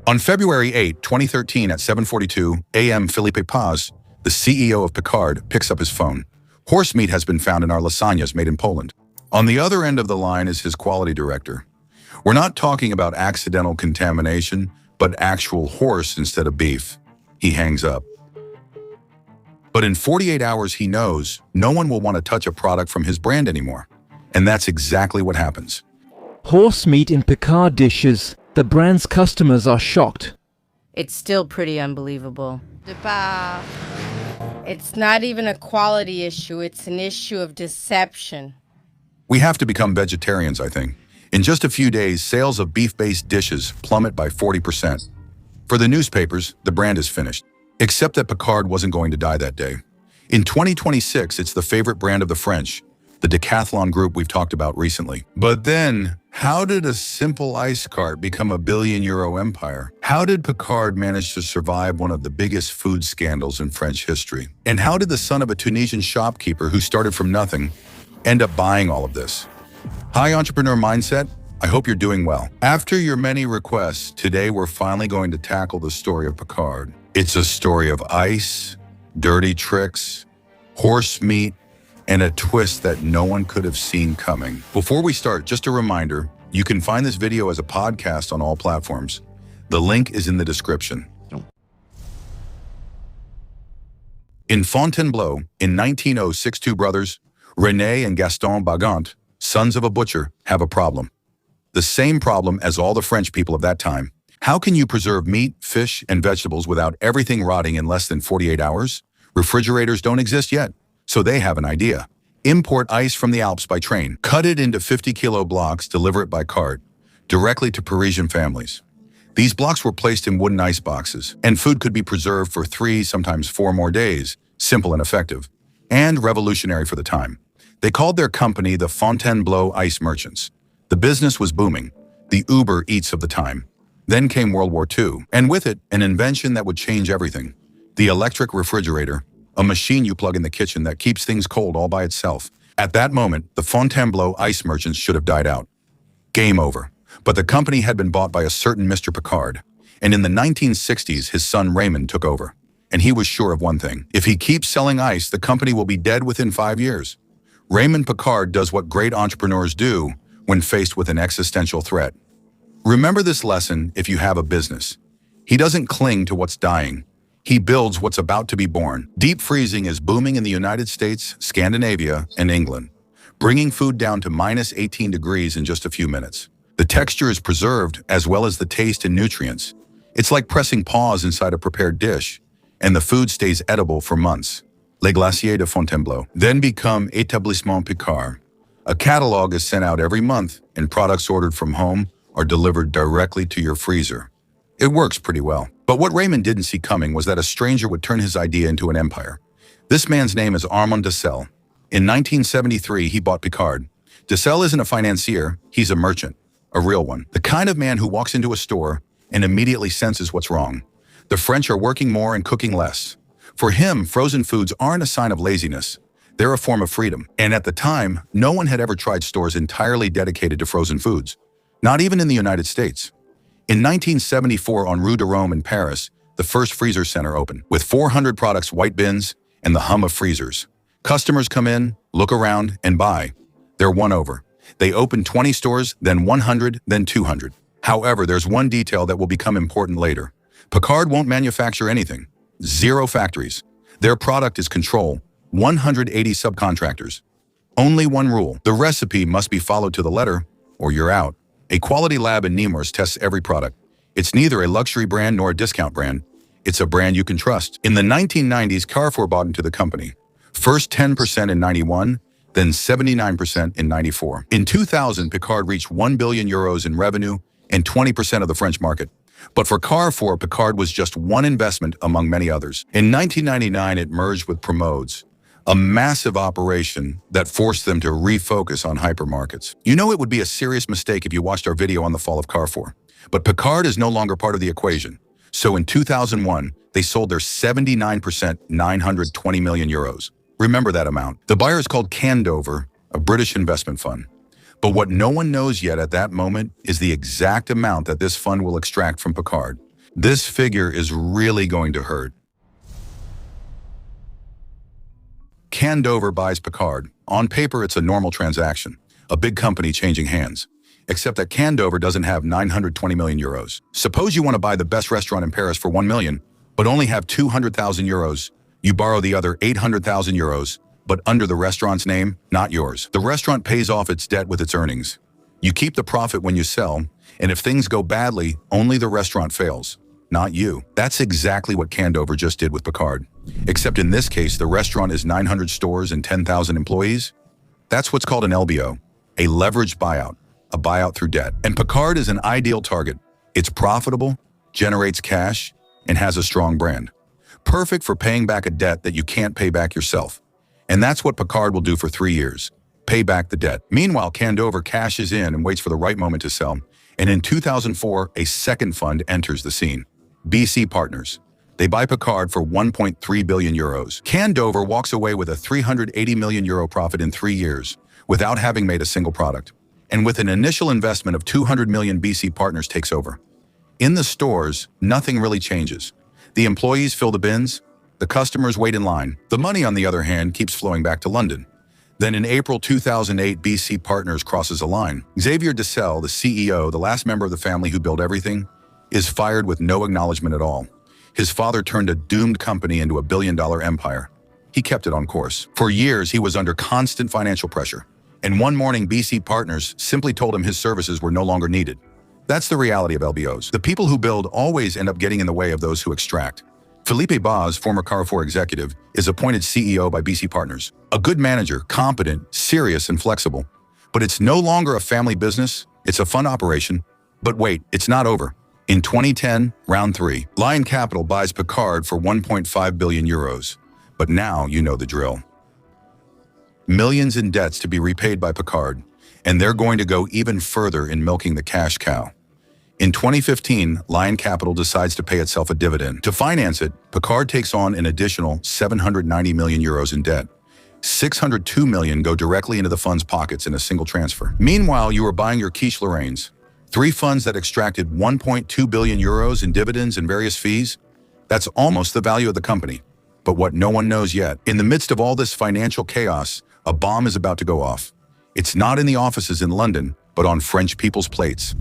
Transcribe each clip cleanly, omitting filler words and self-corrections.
On February 8, 2013 at 7:42 a.m. Philippe Paz, the CEO of Picard, picks up his phone. Horse meat has been found in our lasagnas made in Poland. On the other end of the line is his quality director. We're not talking about accidental contamination, but actual horse instead of beef. He hangs up. But in 48 hours, he knows no one will want to touch a product from his brand anymore. And that's exactly what happens. Horse meat in Picard dishes. The brand's customers are shocked. It's still pretty unbelievable. It's not even a quality issue, it's an issue of deception. We have to become vegetarians, I think. In just a few days, sales of beef-based dishes plummet by 40%. For the newspapers, the brand is finished. Except that Picard wasn't going to die that day. In 2026, it's the favorite brand of the French, the Decathlon group we've talked about recently. But then, how did a simple ice cart become a billion-euro empire? How did Picard manage to survive one of the biggest food scandals in French history? And how did the son of a Tunisian shopkeeper who started from nothing end up buying all of this? Hi, Entrepreneur Mindset. I hope you're doing well. After your many requests, today we're finally going to tackle the story of Picard. It's a story of ice, dirty tricks, horse meat, and a twist that no one could have seen coming. Before we start, just a reminder, you can find this video as a podcast on all platforms. The link is in the description. In Fontainebleau, in 1906, two brothers, René and Gaston Bagant, sons of a butcher, have a problem. The same problem as all the French people of that time. How can you preserve meat, fish, and vegetables without everything rotting in less than 48 hours? Refrigerators don't exist yet, so they have an idea. Import ice from the Alps by train, cut it into 50-kilo blocks, deliver it by cart, directly to Parisian families. These blocks were placed in wooden ice boxes, and food could be preserved for 3, sometimes 4 more days, simple and effective, and revolutionary for the time. They called their company the Fontainebleau Ice Merchants. The business was booming, the Uber Eats of the time. Then came World War II, and with it, an invention that would change everything. The electric refrigerator, a machine you plug in the kitchen that keeps things cold all by itself. At that moment, the Fontainebleau Ice Merchants should have died out. Game over. But the company had been bought by a certain Mr. Picard, and in the 1960s, his son Raymond took over. And he was sure of one thing. If he keeps selling ice, the company will be dead within 5 years. Raymond Picard does what great entrepreneurs do when faced with an existential threat. Remember this lesson if you have a business. He doesn't cling to what's dying. He builds what's about to be born. Deep freezing is booming in the United States, Scandinavia, and England, bringing food down to minus 18 degrees in just a few minutes. The texture is preserved as well as the taste and nutrients. It's like pressing pause inside a prepared dish, and the food stays edible for months. Les Glaciers de Fontainebleau then become Établissement Picard. A catalog is sent out every month, and products ordered from home are delivered directly to your freezer. It works pretty well. But what Raymond didn't see coming was that a stranger would turn his idea into an empire. This man's name is Armand Decelle. In 1973, he bought Picard. Decelle isn't a financier, he's a merchant, a real one. The kind of man who walks into a store and immediately senses what's wrong. The French are working more and cooking less. For him, frozen foods aren't a sign of laziness. They're a form of freedom. And at the time, no one had ever tried stores entirely dedicated to frozen foods. Not even in the United States. In 1974 on Rue de Rome in Paris, the first freezer center opened, with 400 products, white bins, and the hum of freezers. Customers come in, look around, and buy. They're won over. They open 20 stores, then 100, then 200. However, there's one detail that will become important later. Picard won't manufacture anything. 0 factories. Their product is control. 180 subcontractors. Only one rule. The recipe must be followed to the letter, or you're out. A quality lab in Nemours tests every product. It's neither a luxury brand nor a discount brand. It's a brand you can trust. In the 1990s, Carrefour bought into the company. First 10% in 91, then 79% in 94. In 2000, Picard reached 1 billion euros in revenue and 20% of the French market. But for Carrefour, Picard was just one investment among many others. In 1999, it merged with Moez, a massive operation that forced them to refocus on hypermarkets. You know it would be a serious mistake if you watched our video on the fall of Carrefour. But Picard is no longer part of the equation. So in 2001, they sold their 79%, 920 million euros. Remember that amount. The buyer is called Takeovers, a British investment fund. But what no one knows yet at that moment is the exact amount that this fund will extract from Picard. This figure is really going to hurt. Candover buys Picard. On paper, it's a normal transaction, a big company changing hands. Except that Candover doesn't have 920 million euros. Suppose you want to buy the best restaurant in Paris for 1 million, but only have 200,000 euros. You borrow the other 800,000 euros, but under the restaurant's name, not yours. The restaurant pays off its debt with its earnings. You keep the profit when you sell, and if things go badly, only the restaurant fails, not you. That's exactly what Candover just did with Picard. Except in this case, the restaurant is 900 stores and 10,000 employees. That's what's called an LBO, a leveraged buyout, a buyout through debt. And Picard is an ideal target. It's profitable, generates cash, and has a strong brand. Perfect for paying back a debt that you can't pay back yourself. And that's what Picard will do for 3 years, pay back the debt. Meanwhile, Candover cashes in and waits for the right moment to sell. And in 2004, a second fund enters the scene, BC Partners. They buy Picard for 1.3 billion euros. Candover walks away with a 380 million euro profit in 3 years, without having made a single product. And with an initial investment of 200 million, BC Partners takes over. In the stores, nothing really changes. The employees fill the bins, the customers wait in line. The money, on the other hand, keeps flowing back to London. Then in April 2008, BC Partners crosses a line. Xavier Decelle, the CEO, the last member of the family who built everything, is fired with no acknowledgement at all. His father turned a doomed company into a billion-dollar empire. He kept it on course. For years, he was under constant financial pressure. And one morning, BC Partners simply told him his services were no longer needed. That's the reality of LBOs. The people who build always end up getting in the way of those who extract. Philippe Baz, former Carrefour executive, is appointed CEO by BC Partners. A good manager, competent, serious, and flexible. But it's no longer a family business, it's a fun operation. But wait, it's not over. In 2010, round 3, Lion Capital buys Picard for 1.5 billion euros. But now you know the drill. Millions in debts to be repaid by Picard, and they're going to go even further in milking the cash cow. In 2015, Lion Capital decides to pay itself a dividend. To finance it, Picard takes on an additional 790 million euros in debt. 602 million go directly into the fund's pockets in a single transfer. Meanwhile, you are buying your quiche Lorraines, 3 funds that extracted 1.2 billion euros in dividends and various fees. That's almost the value of the company. But what no one knows yet, in the midst of all this financial chaos, a bomb is about to go off. It's not in the offices in London, but on French people's plates.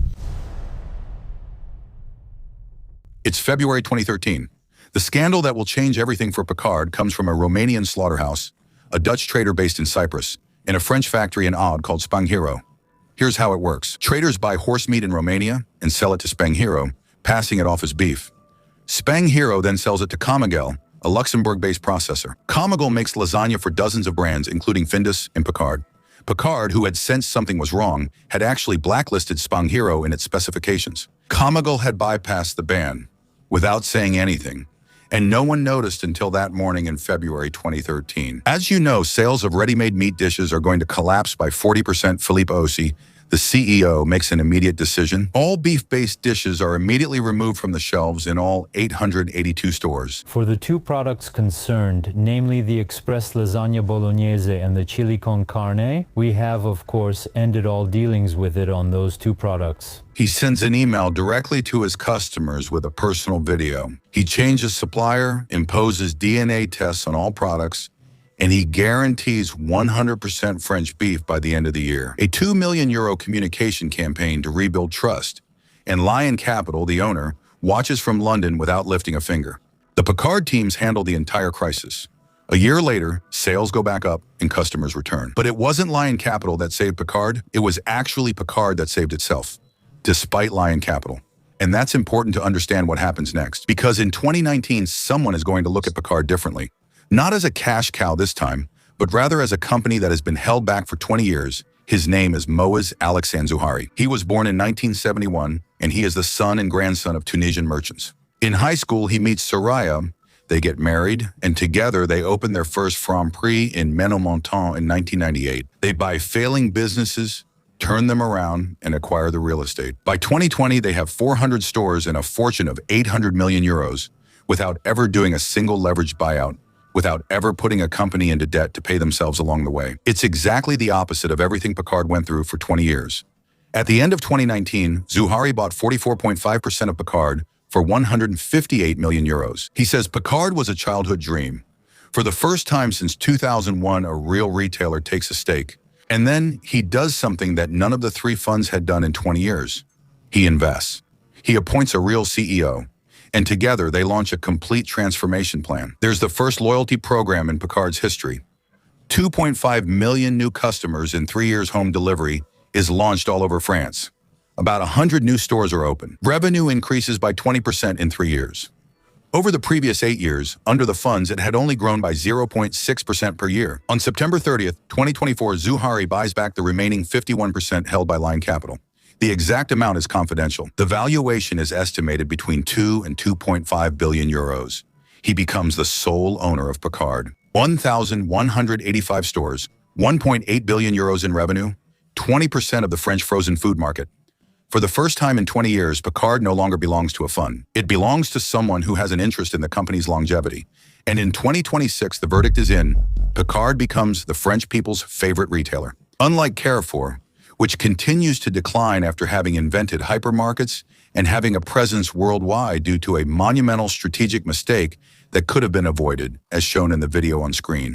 It's February 2013. The scandal that will change everything for Picard comes from a Romanian slaughterhouse, a Dutch trader based in Cyprus, and a French factory in Aude called Spanghero. Here's how it works. Traders buy horse meat in Romania and sell it to Spanghero, passing it off as beef. Spanghero then sells it to Comagel, a Luxembourg-based processor. Comagel makes lasagna for dozens of brands, including Findus and Picard. Picard, who had sensed something was wrong, had actually blacklisted Spanghero in its specifications. Comagel had bypassed the ban without saying anything, and no one noticed until that morning in February 2013. As you know, sales of ready-made meat dishes are going to collapse by 40%. Philippe Ossi, the CEO, makes an immediate decision. All beef-based dishes are immediately removed from the shelves in all 882 stores. For the 2 products concerned, namely the Express Lasagna Bolognese and the Chili con Carne, we have, of course, ended all dealings with it on those 2 products. He sends an email directly to his customers with a personal video. He changes supplier, imposes DNA tests on all products, and he guarantees 100% French beef by the end of the year. A 2 million euro communication campaign to rebuild trust. And Lion Capital, the owner, watches from London without lifting a finger. The Picard teams handle the entire crisis. A year later, sales go back up and customers return. But it wasn't Lion Capital that saved Picard, it was actually Picard that saved itself, despite Lion Capital. And that's important to understand what happens next, because in 2019, someone is going to look at Picard differently. Not as a cash cow this time, but rather as a company that has been held back for 20 years. His name is Moez-Alexand Zouhari. He was born in 1971, and he is the son and grandson of Tunisian merchants. In high school, he meets Soraya. They get married, and together they open their first Franprix in Ménilmontant in 1998. They buy failing businesses, turn them around, and acquire the real estate. By 2020, they have 400 stores and a fortune of 800 million euros without ever doing a single leveraged buyout, without ever putting a company into debt to pay themselves along the way. It's exactly the opposite of everything Picard went through for 20 years. At the end of 2019, Zouhari bought 44.5% of Picard for 158 million euros. He says Picard was a childhood dream. For the first time since 2001, a real retailer takes a stake. And then he does something that none of the three funds had done in 20 years. He invests. He appoints a real CEO. And together they launch a complete transformation plan. There's the first loyalty program in Picard's history. 2.5 million new customers in 3 years. Home delivery is launched all over France. About 100 new stores are open. Revenue increases by 20% in 3 years. Over the previous 8 years, under the funds, it had only grown by 0.6% per year. On September 30th, 2024, Zouhari buys back the remaining 51% held by Line Capital. The exact amount is confidential. The valuation is estimated between 2 and 2.5 billion euros. He becomes the sole owner of Picard. 1,185 stores, 1.8 billion euros in revenue, 20% of the French frozen food market. For the first time in 20 years, Picard no longer belongs to a fund. It belongs to someone who has an interest in the company's longevity. And in 2026, the verdict is in. Picard becomes the French people's favorite retailer. Unlike Carrefour, which continues to decline after having invented hypermarkets and having a presence worldwide due to a monumental strategic mistake that could have been avoided, as shown in the video on screen.